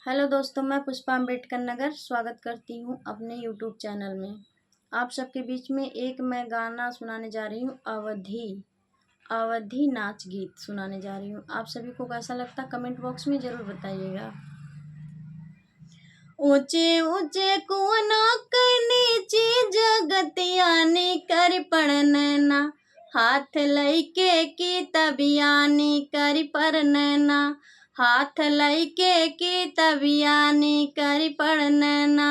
Hello दोस्तों, मैं पुष्पा अम्बेडकर नगर स्वागत करती हूँ अपने यूट्यूब चैनल में। आप सबके बीच में एक मैं गाना सुनाने जा रही हूँ। अवधी नाच गीत सुनाने जा रही हूँ। आप सभी को कैसा लगता कमेंट बॉक्स में ज़रूर बताइएगा। ऊंचे ऊंचे कुआं के नीचे जगतियानी कर पड़नैना, हाथ लइके की तबियानी करी पर नैना, हाथ लइके की तबियानी करी पर नैना।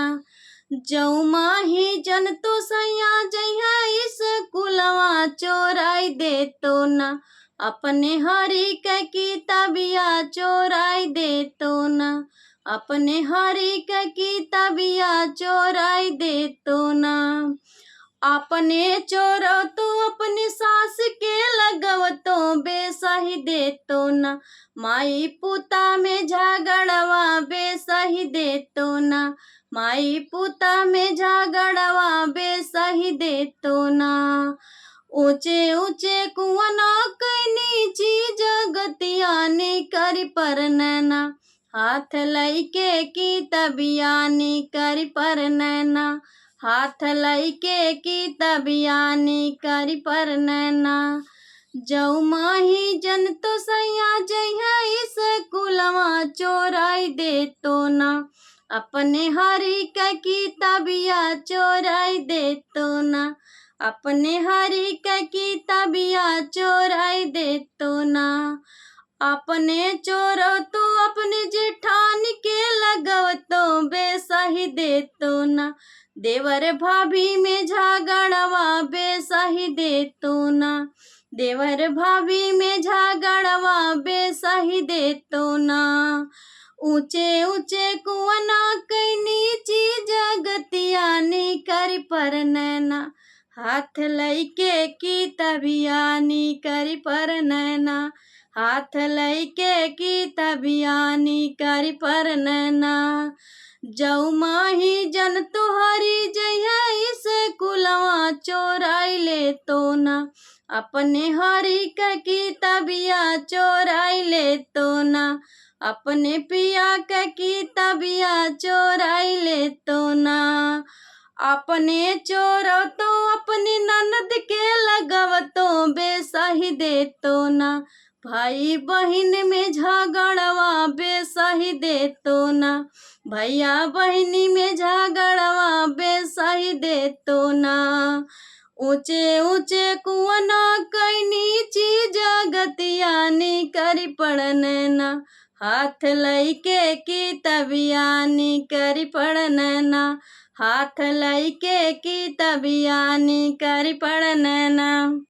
जऊ माही जन तो सैया जइहा इस कुलवा चोराई दे तो ना, अपने हरी के की तबिया चोराई दे तो ना, अपने हरी के की तबिया चोराई दे तो ना। अपने चोरो तो अपनी सास के लगव तो बेसही दे तो ना, माई पुता में झगड़वा बेसही दे तो ना, माई पुता में झगड़वा बेसही दे तो ना। ऊंचे ऊंचे कुआं के नीची जगतियानी करी पर नैना, हाथ लइके की तबियानी करी पर नैना, हाथ लइके की तबियानी करी पर नैना। जऊ माही जन तो सैया जइहा इस कुलवा चोराई दे तो ना, अपने हरी के की तबिया चोराई दे तो ना, अपने हरी के की तबिया चोराई दे तो ना। अपने चोरो तो अपने जेठानी के लगव तो बेसही दे तो ना, देवर भाभी में झगड़वा बेसही दे तो ना, देवर भाभी में झगड़वा बेसही दे तो ना। ऊंचे ऊंचे कुआं के नीची जगतियानी करी पर नैना, हाथ लइके की तबियानी करी पर नैना, हाथ लइके की तबियानी करी पर नैना। जऊ माही जन तुहरी जइहा इस कुलवा चोराई ले तो ना, अपने हरी के की तबिया चोराई ले तो ना, अपने पिया के की तबिया चोराई ले तो ना। अपने चोरो तो अपनी ननद के लगव तो बेसही दे तो ना, भाई बहन में झगड़वा बेसही दे तो ना, भैया बहनी में झगड़वा बेसही दे तो ना। ऊंचे ऊंचे कुआं के नीची जगतियानी करी पर नैना, हाथ लइके की तबियानी करी पर नैना, हाथ लइके की तबियानी करी पर नैना।